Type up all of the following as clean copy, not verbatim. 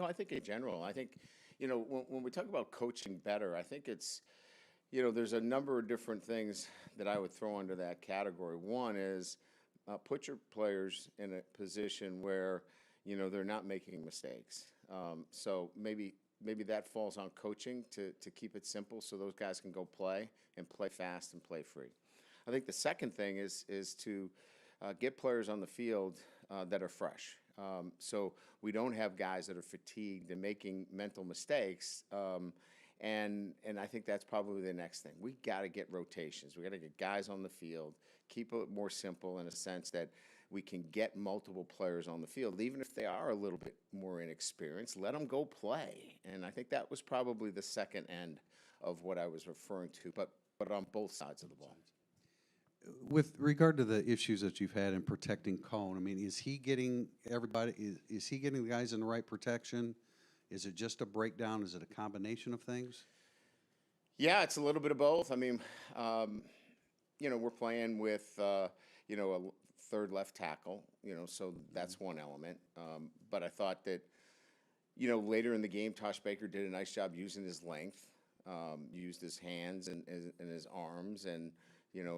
No, I think in general, I think, when we talk about coaching better, I think it's, there's a number of different things that I would throw under that category. One is put your players in a position where, they're not making mistakes. So maybe that falls on coaching to keep it simple so those guys can go play and play fast and play free. I think the second thing is to get players on the field that are fresh. So we don't have guys that are fatigued and making mental mistakes. And I think that's probably the next thing. We got to get rotations. We got to get guys on the field, keep it more simple in a sense that we can get multiple players on the field, even if they are a little bit more inexperienced. Let them go play. And I think that was probably the second end of what I was referring to, but on both sides of the ball. With regard to the issues that you've had in protecting Cone, I mean, is he getting everybody? Is he getting the guys in the right protection? Is it just a breakdown? Is it a combination of things? Yeah, it's a little bit of both. I mean, we're playing with, a third left tackle, so that's one element. But I thought that, later in the game, Tosh Baker did a nice job using his length, used his hands and his arms and,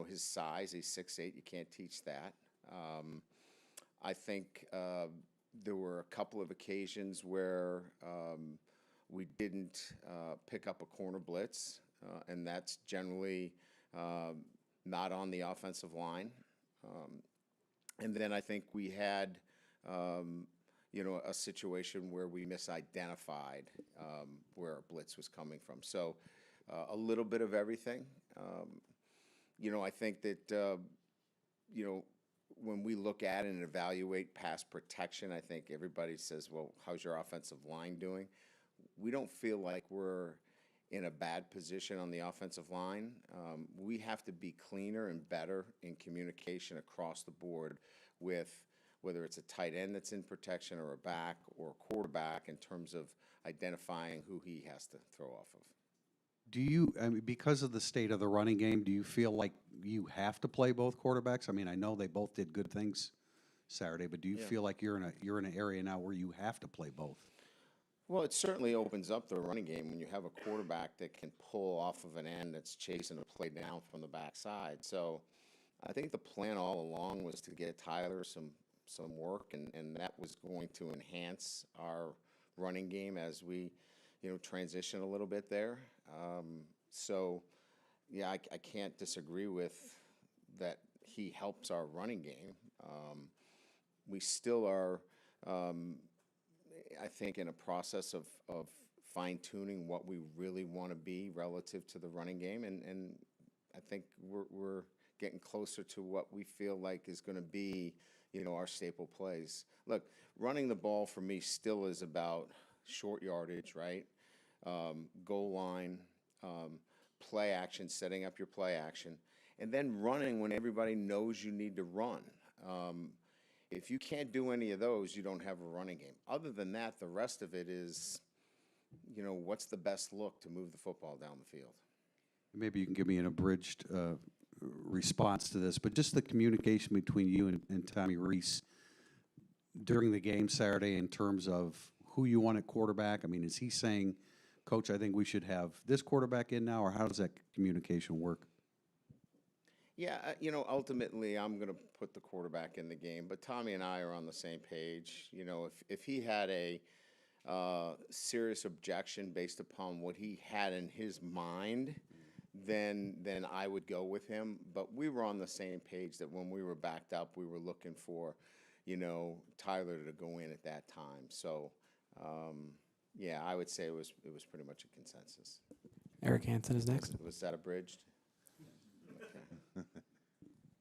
his size. He's 6'8". You can't teach that. I think there were a couple of occasions where we didn't pick up a corner blitz, and that's generally not on the offensive line. And then I think we had, a situation where we misidentified where our blitz was coming from. So a little bit of everything. I think that, when we look at and evaluate pass protection, I think everybody says, well, how's your offensive line doing? We don't feel like we're in a bad position on the offensive line. We have to be cleaner and better in communication across the board with whether it's a tight end that's in protection or a back or a quarterback in terms of identifying who he has to throw off of. Do you, I mean, because of the state of the running game, do you feel like you have to play both quarterbacks? I mean, I know they both did good things Saturday, but do you feel like you're in an area now where you have to play both? Well, it certainly opens up the running game when you have a quarterback that can pull off of an end that's chasing a play down from the backside. So I think the plan all along was to get Tyler some work, and that was going to enhance our running game as we, transition a little bit there. So, yeah, I can't disagree with that he helps our running game. We still are, I think, in a process of fine-tuning what we really want to be relative to the running game, and I think we're getting closer to what we feel like is going to be, our staple plays. Look, running the ball for me still is about short yardage, right? Goal line, play action, setting up your play action, and then running when everybody knows you need to run. If you can't do any of those, you don't have a running game. Other than that, the rest of it is, what's the best look to move the football down the field? Maybe you can give me an abridged response to this, but just the communication between you and Tommy Reese during the game Saturday in terms of who you want at quarterback. I mean, is he saying, Coach, I think we should have this quarterback in now, or how does that communication work? Yeah, ultimately, I'm going to put the quarterback in the game, but Tommy and I are on the same page. If he had a serious objection based upon what he had in his mind, then I would go with him. But we were on the same page that when we were backed up, we were looking for, Tyler to go in at that time. So, yeah, I would say it was pretty much a consensus. Eric Hansen is next. Was that abridged?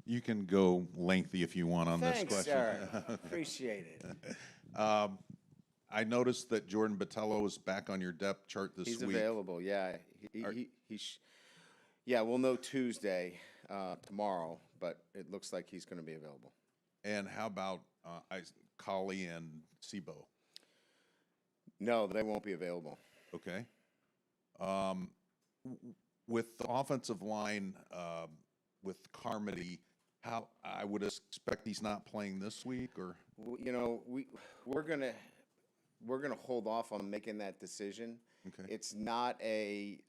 You can go lengthy if you want on this Thanks, question. Eric. Appreciate it. I noticed that Jordan Bottello is back on your depth chart this week. He's available, yeah. Yeah, we'll know Tuesday, tomorrow, but it looks like he's going to be available. And how about Colley and Sebo? No, they won't be available. Okay. With the offensive line, with Carmody, how I would expect he's not playing this week, or We're gonna. we're going to hold off on making that decision. Okay. It's not a,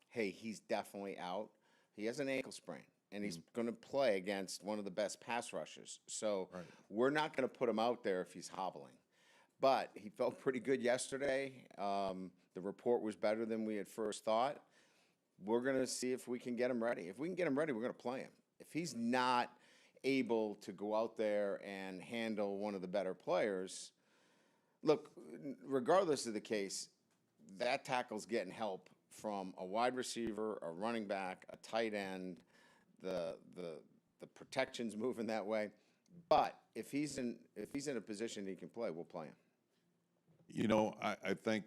hey, he's definitely out. He has an ankle sprain, and he's going to play against one of the best pass rushers. So Right. we're not going to put him out there if he's hobbling. But he felt pretty good yesterday. The report was better than we had first thought. We're going to see if we can get him ready. If we can get him ready, we're going to play him. If he's not able to go out there and handle one of the better players, look, regardless of the case, that tackle's getting help from a wide receiver, a running back, a tight end. The protection's moving that way. But if he's in a position he can play, we'll play him. You know, I think,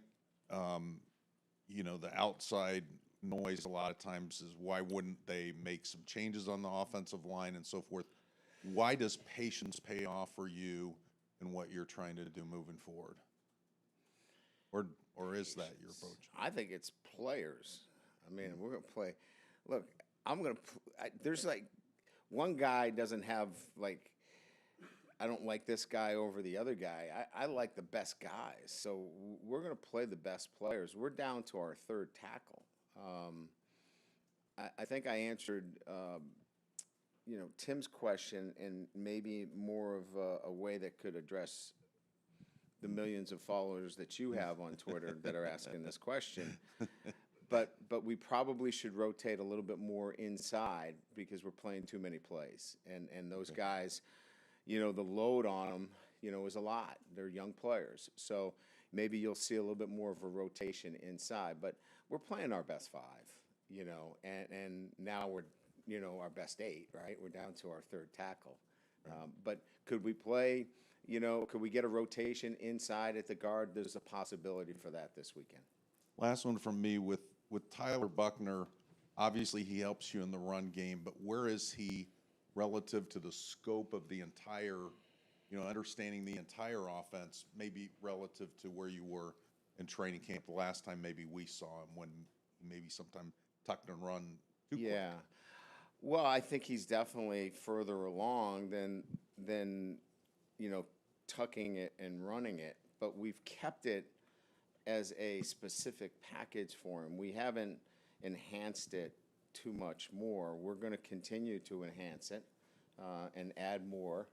you know, the outside noise a lot of times is why wouldn't they make some changes on the offensive line and so forth? Why does patience pay off for you and what you're trying to do moving forward? Or is that your approach? I think it's players. I mean, we're going to play. Look, there's like one guy doesn't have like, I don't like this guy over the other guy. I like the best guys. So we're going to play the best players. We're down to our third tackle. I think I answered, you know, Tim's question in maybe more of a way that could address the millions of followers that you have on Twitter that are asking this question. But we probably should rotate a little bit more inside because we're playing too many plays. And those guys, you know, the load on them, you know, is a lot. They're young players. So maybe you'll see a little bit more of a rotation inside. But we're playing our best five, you know, and now we're, you know, our best eight, right? We're down to our third tackle. But could we play, you know, could we get a rotation inside at the guard? There's a possibility for that this weekend. Last one from me with Tyler Buckner. Obviously, he helps you in the run game, but where is he relative to the scope of the entire, you know, understanding the entire offense, maybe relative to where you were in training camp the last time maybe we saw him when maybe sometime tucked and run too quick? Yeah. Well, I think he's definitely further along than you know, tucking it and running it, but we've kept it as a specific package for him. We haven't enhanced it too much more. We're going to continue to enhance it and add more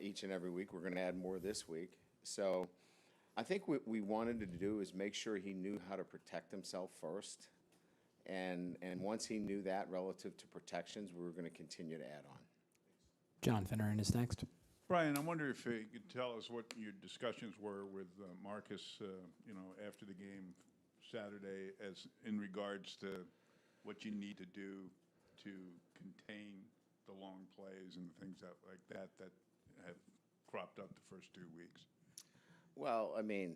each and every week. We're going to add more this week. So I think what we wanted to do is make sure he knew how to protect himself first. And once he knew that relative to protections, we were going to continue to add on. John Finneran is next. Brian, I wonder if you could tell us what your discussions were with Marcus, you know, after the game Saturday, as in regards to what you need to do to contain the long plays and things like that have cropped up the first 2 weeks. Well, I mean,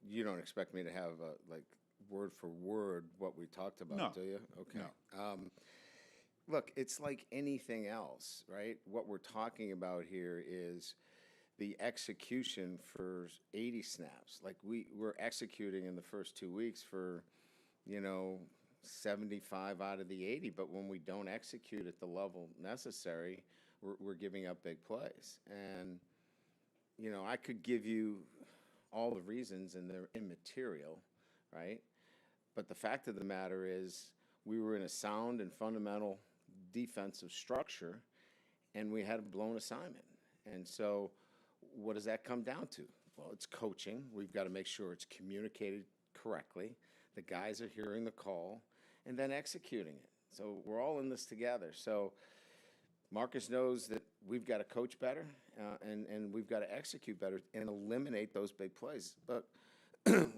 you don't expect me to have like word for word what we talked about, No. do you? Okay. No. Look, it's like anything else, right? What we're talking about here is the execution for 80 snaps. Like we're executing in the first 2 weeks for, you know, 75 out of the 80, but when we don't execute at the level necessary, we're giving up big plays. And, you know, I could give you all the reasons, and they're immaterial, right? But the fact of the matter is we were in a sound and fundamental defensive structure, and we had a blown assignment. And so what does that come down to? Well, it's coaching. We've got to make sure it's communicated correctly. The guys are hearing the call and then executing it. So we're all in this together. So Marcus knows that we've got to coach better and we've got to execute better and eliminate those big plays. But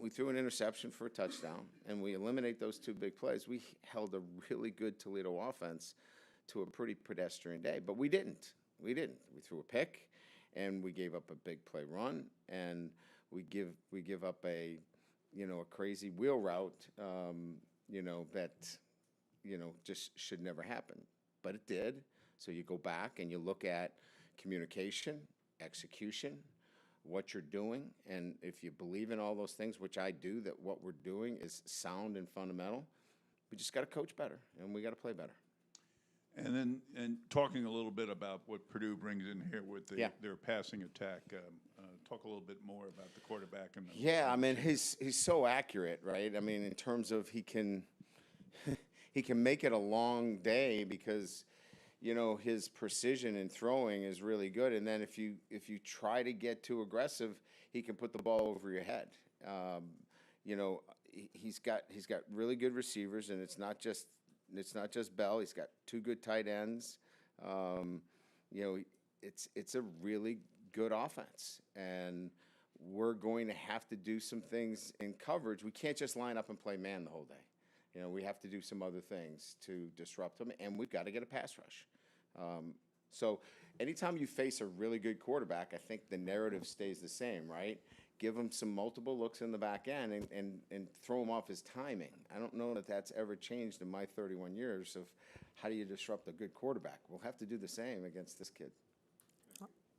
we threw an interception for a touchdown, and we eliminate those two big plays. We held a really good Toledo offense to a pretty pedestrian day, but we didn't. We threw a pick, and we gave up a big play run, and we give up a, you know, a crazy wheel route, you know, that, you know, just should never happen, but it did. So you go back and you look at communication, execution, what you're doing, and if you believe in all those things, which I do, that what we're doing is sound and fundamental, we just got to coach better, and we got to play better. And then, and talking a little bit about what Purdue brings in here with their passing attack, talk a little bit more about the quarterback and Yeah, I mean, he's so accurate, right? I mean, in terms of he can make it a long day because, you know, his precision in throwing is really good. And then if you try to get too aggressive, he can put the ball over your head. You know, he's got really good receivers, and it's not just Bell. He's got two good tight ends. You know, it's a really good offense, and we're going to have to do some things in coverage. We can't just line up and play man the whole day. You know, we have to do some other things to disrupt them, and we've got to get a pass rush. So anytime you face a really good quarterback, I think the narrative stays the same, right? Give him some multiple looks in the back end and throw him off his timing. I don't know that that's ever changed in my 31 years of how do you disrupt a good quarterback. We'll have to do the same against this kid.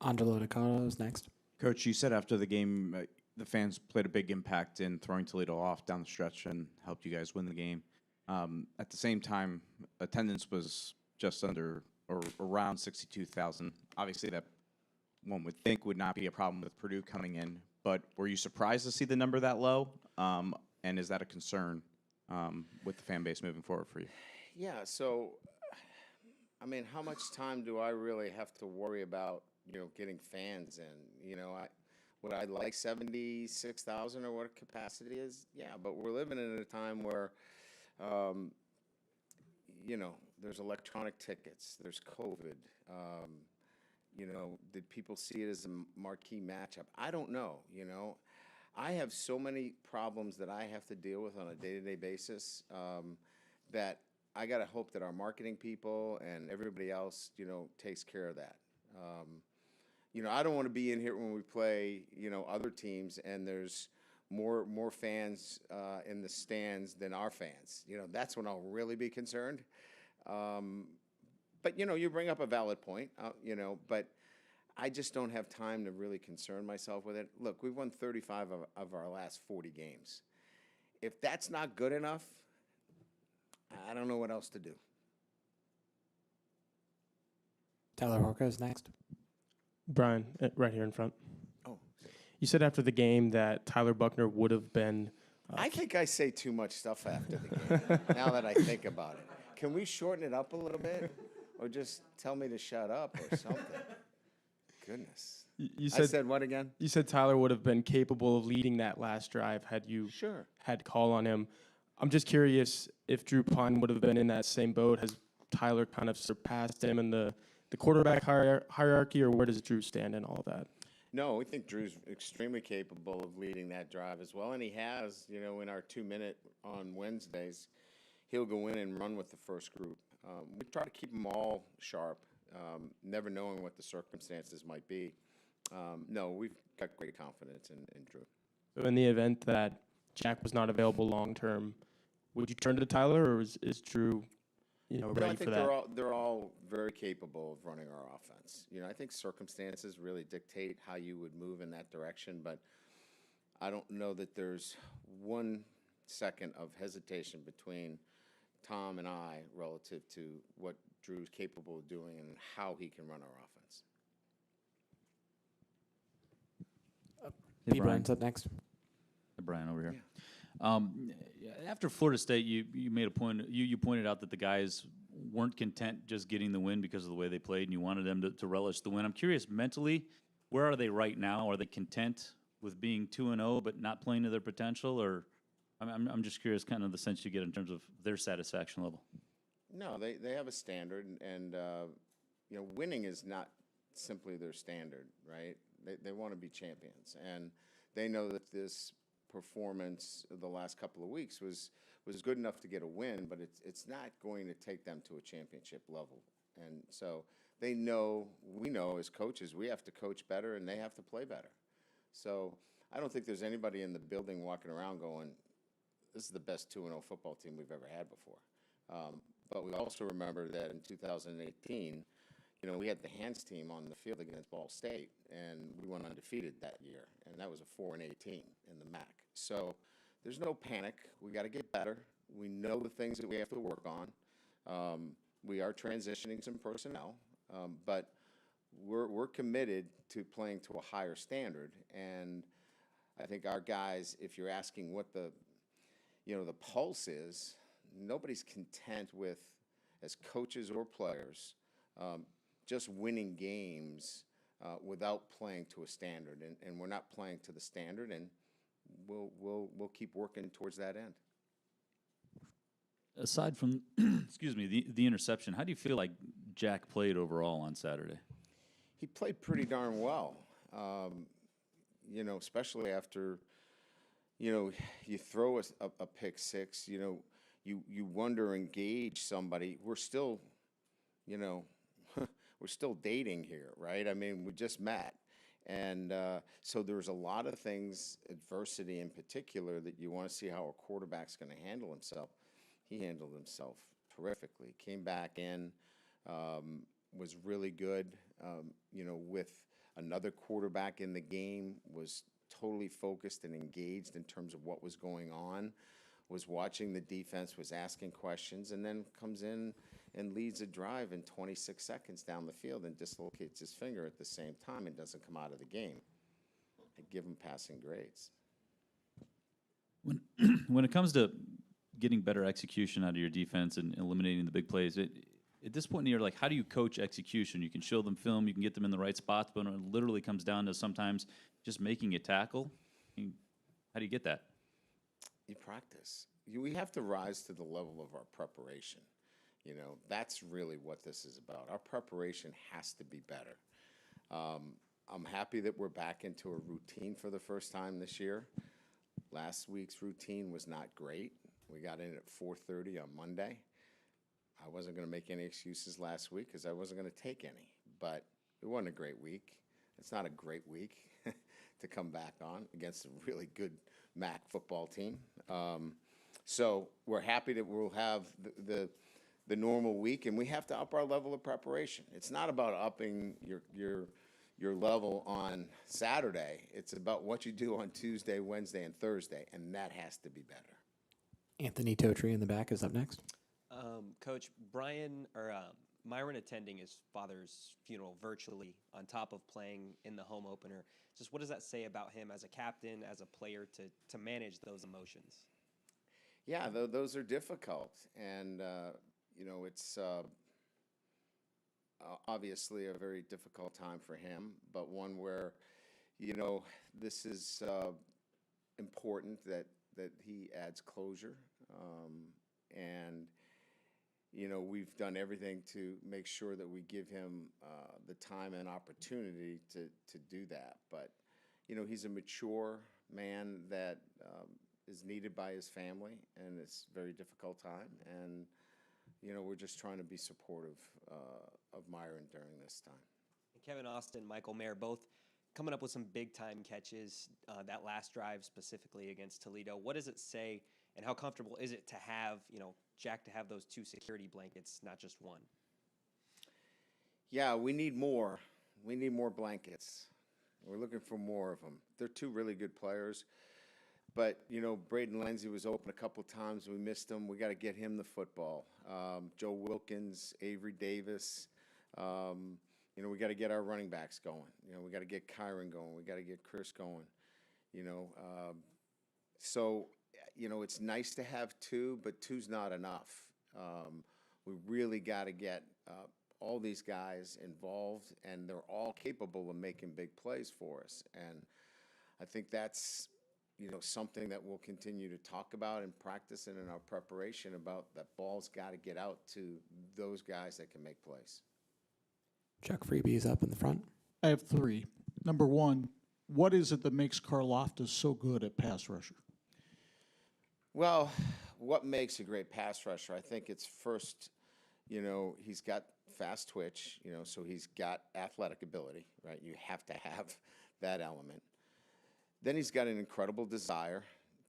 Angelo Dakota is next. Coach, you said after the game the fans played a big impact in throwing Toledo off down the stretch and helped you guys win the game. At the same time, attendance was just under or around 62,000. Obviously, that one would think would not be a problem with Purdue coming in. But were you surprised to see the number that low? And is that a concern with the fan base moving forward for you? Yeah, so, I mean, how much time do I really have to worry about, you know, getting fans in? You know, would I like 76,000 or what capacity is? Yeah, but we're living in a time where, you know, there's electronic tickets, there's COVID. You know, did people see it as a marquee matchup? I don't know, you know. I have so many problems that I have to deal with on a day-to-day basis that I got to hope that our marketing people and everybody else, you know, takes care of that. You know, I don't want to be in here when we play, you know, other teams and there's more fans in the stands than our fans. You know, that's when I'll really be concerned. But, you know, you bring up a valid point, you know, but I just don't have time to really concern myself with it. Look, we've won 35 of our last 40 games. If that's not good enough, I don't know what else to do. Tyler Horka is next. Brian, right here in front. Oh. You said after the game that Tyler Buckner would have been. I think I say too much stuff after the game, now that I think about it. Can we shorten it up a little bit? Or just tell me to shut up or something. Goodness. You said, I said what again? You said Tyler would have been capable of leading that last drive had you had call on him. I'm just curious if Drew Pine would have been in that same boat. Has Tyler kind of surpassed him in the quarterback hierarchy, or where does Drew stand in all of that? No, we think Drew's extremely capable of leading that drive as well, and he has, you know, in our 2-minute on Wednesdays, he'll go in and run with the first group. We try to keep them all sharp, never knowing what the circumstances might be. No, we've got great confidence in Drew. So in the event that Jack was not available long term, would you turn to Tyler, or is Drew, you know, ready I think for that? they're all very capable of running our offense. You know, I think circumstances really dictate how you would move in that direction, but I don't know that there's 1 second of hesitation between Tom and I relative to what Drew's capable of doing and how he can run our offense. Hey, Brian's up next. Brian over here. After Florida State, you made a point. You pointed out that the guys weren't content just getting the win because of the way they played, and you wanted them to relish the win. I'm curious, mentally, where are they right now? Are they content with being 2-0 but not playing to their potential, or I'm just curious, kind of the sense you get in terms of their satisfaction level. No, they have a standard, and you know, winning is not simply their standard, right? They want to be champions, and they know that this performance of the last couple of weeks was good enough to get a win, but it's not going to take them to a championship level. And so they know, we know as coaches, we have to coach better and they have to play better. So I don't think there's anybody in the building walking around going, this is the best 2-0 football team we've ever had before. But we also remember that in 2018, you know, we had the hands team on the field against Ball State, and we went undefeated that year, and that was a 4-18 in the MAC. So there's no panic. We got to get better. We know the things that we have to work on. We are transitioning some personnel, but we're committed to playing to a higher standard, and I think our guys, if you're asking what the pulse is, nobody's content with, as coaches or players, just winning games without playing to a standard, and we're not playing to the standard, and we'll keep working towards that end. Aside from, excuse me, the interception, how do you feel like Jack played overall on Saturday? He played pretty darn well, especially after, you throw a pick six, you wonder, engage somebody. We're still, we're still dating here, right? I mean, we just met. And so there's a lot of things, adversity in particular, that you want to see how a quarterback's going to handle himself. He handled himself terrifically. Came back in, was really good, with another quarterback in the game, was totally focused and engaged in terms of what was going on, was watching the defense, was asking questions, and then comes in and leads a drive in 26 seconds down the field and dislocates his finger at the same time and doesn't come out of the game. I give him passing grades. When it comes to getting better execution out of your defense and eliminating the big plays, at this point in the year, like, how do you coach execution? You can show them film, you can get them in the right spots, but when it literally comes down to sometimes just making a tackle, how do you get that? You practice. We have to rise to the level of our preparation. That's really what this is about. Our preparation has to be better. I'm happy that we're back into a routine for the first time this year. Last week's routine was not great. We got in at 4:30 on Monday. I wasn't going to make any excuses last week because I wasn't going to take any. But it wasn't a great week. It's not a great week to come back on against a really good MAC football team. So we're happy that we'll have the normal week, and we have to up our level of preparation. It's not about upping your level on Saturday. It's about what you do on Tuesday, Wednesday, and Thursday, and that has to be better. Anthony Totri in the back is up next. Coach, Myron attending his father's funeral virtually on top of playing in the home opener. Just what does that say about him as a captain, as a player, to manage those emotions? Yeah, those are difficult, and it's obviously a very difficult time for him, but one where this is important that he adds closure, and we've done everything to make sure that we give him the time and opportunity to do that. But he's a mature man that is needed by his family, and it's a very difficult time. And we're just trying to be supportive of Myron during this time. Kevin Austin, Michael Mayer, both coming up with some big-time catches, that last drive specifically against Toledo. What does it say, and how comfortable is it to have, Jack to have those two security blankets, not just one? Yeah, we need more. We need more blankets. We're looking for more of them. They're two really good players. But, Braden Lindsay was open a couple times. We missed him. We got to get him the football. Joe Wilkins, Avery Davis. We got to get our running backs going. We got to get Kyron going. We got to get Chris going. So, it's nice to have two, but two's not enough. We really got to get all these guys involved, and they're all capable of making big plays for us. And I think that's something that we'll continue to talk about and practice and in our preparation about that ball's got to get out to those guys that can make plays. Chuck Freebie is up in the front. I have three. Number one, what is it that makes Karlaftis so good at pass rusher? Well, what makes a great pass rusher? I think it's first, he's got fast twitch, so he's got athletic ability, right? You have to have that element. Then he's got an incredible desire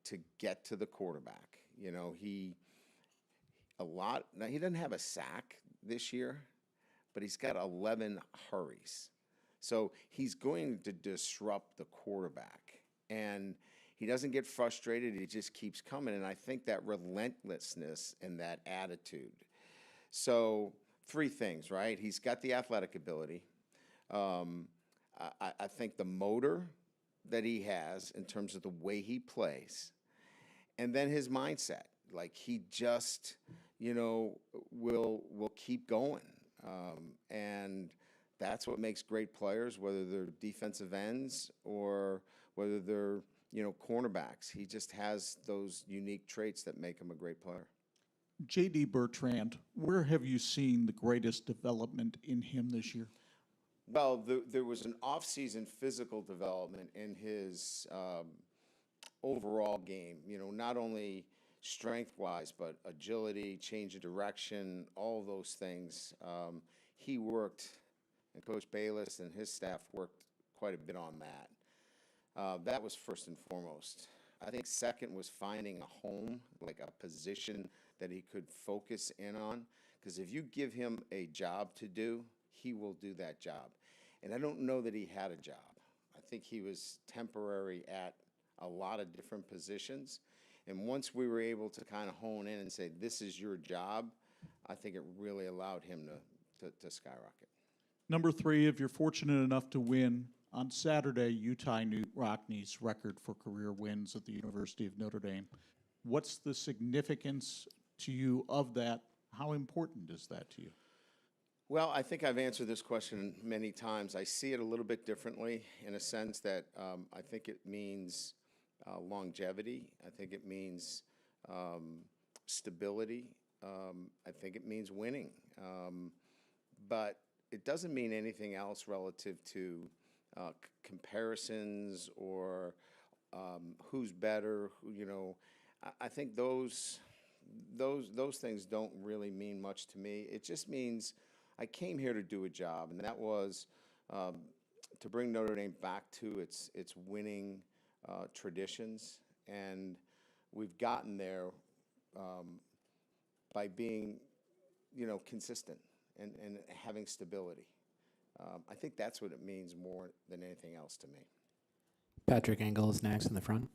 to get to the quarterback. Now he doesn't have a sack this year, but he's got 11 hurries. So he's going to disrupt the quarterback. And he doesn't get frustrated. He just keeps coming. And I think that relentlessness and that attitude. So 3 things, right? He's got the athletic ability. I think the motor that he has in terms of the way he plays, and then his mindset, like he just, will keep going, and that's what makes great players, whether they're defensive ends or whether they're cornerbacks. He just has those unique traits that make him a great player. J.D. Bertrand, where have you seen the greatest development in him this year? Well, there was an off-season physical development in his overall game, not only strength-wise, but agility, change of direction, all those things. He worked, and Coach Bayless and his staff worked quite a bit on that. That was first and foremost. I think second was finding a home, like a position that he could focus in on. Because if you give him a job to do, he will do that job. And I don't know that he had a job. I think he was temporary at a lot of different positions. And once we were able to kind of hone in and say, this is your job, I think it really allowed him to skyrocket. Number 3, if you're fortunate enough to win, on Saturday, you tie Newt Rockney's record for career wins at the University of Notre Dame. What's the significance to you of that? How important is that to you? Well, I think I've answered this question many times. I see it a little bit differently in a sense that I think it means longevity. I think it means stability. I think it means winning. But it doesn't mean anything else relative to comparisons or who's better. I think those things don't really mean much to me. It just means I came here to do a job, and that was to bring Notre Dame back to its winning traditions, and we've gotten there by being, consistent and having stability. I think that's what it means more than anything else to me. Patrick Engel is next in the front.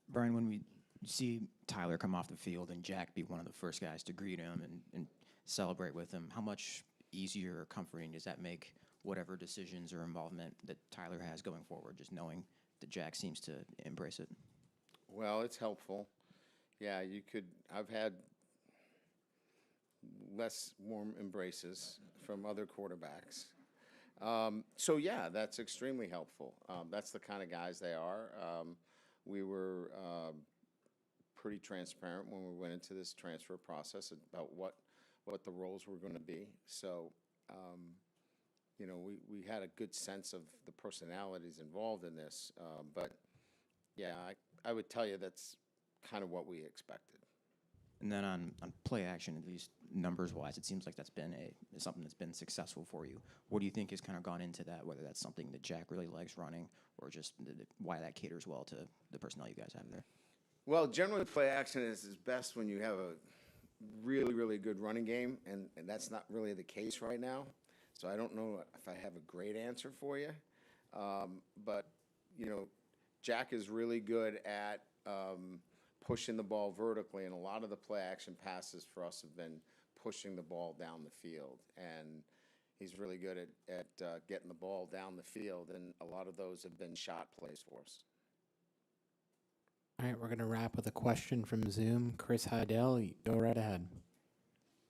Brian, when we see Tyler come off the field and Jack be one of the first guys to greet him and celebrate with him, how much easier or comforting does that make whatever decisions or involvement that Tyler has going forward, just knowing that Jack seems to embrace it? Well, it's helpful. Yeah, I've had less warm embraces from other quarterbacks. So yeah, that's extremely helpful. That's the kind of guys they are. We were pretty transparent when we went into this transfer process about what the roles were going to be. So, we had a good sense of the personalities involved in this. But yeah, I would tell you that's kind of what we expected. And then on play action, at least numbers-wise, it seems like that's been something that's been successful for you. What do you think has kind of gone into that, whether that's something that Jack really likes running or just why that caters well to the personnel you guys have there? Well, generally play action is best when you have a really, really good running game, and that's not really the case right now. So I don't know if I have a great answer for you. But, Jack is really good at pushing the ball vertically, and a lot of the play action passes for us have been pushing the ball down the field. And he's really good at getting the ball down the field, and a lot of those have been shot plays for us. All right, we're going to wrap with a question from Zoom. Chris Heidel, go right ahead.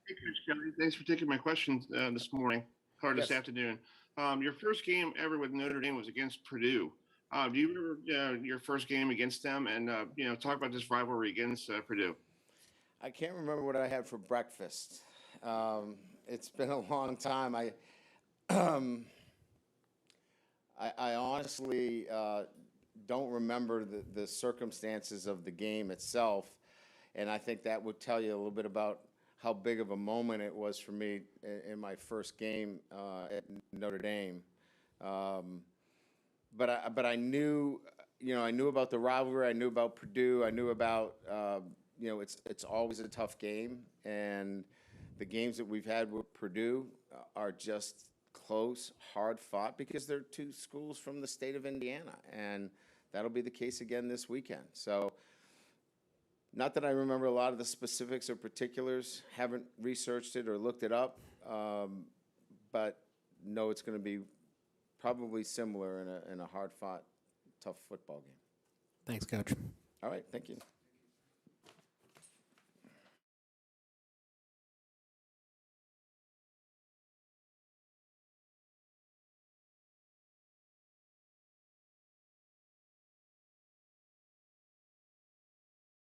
Hey, Coach Kelly. Thanks for taking my questions this morning, or this Yes. afternoon. Your first game ever with Notre Dame was against Purdue. Do you remember your first game against them? And, talk about this rivalry against Purdue. I can't remember what I had for breakfast. It's been a long time. I honestly don't remember the circumstances of the game itself, and I think that would tell you a little bit about how big of a moment it was for me in my first game at Notre Dame. But I knew, I knew about the rivalry. I knew about Purdue. I knew about, it's always a tough game, and the games that we've had with Purdue are just close, hard fought because they're two schools from the state of Indiana, and that'll be the case again this weekend. So, not that I remember a lot of the specifics or particulars, haven't researched it or looked it up, but know it's going to be probably similar in a hard-fought, tough football game. Thanks, Coach. All right, thank you.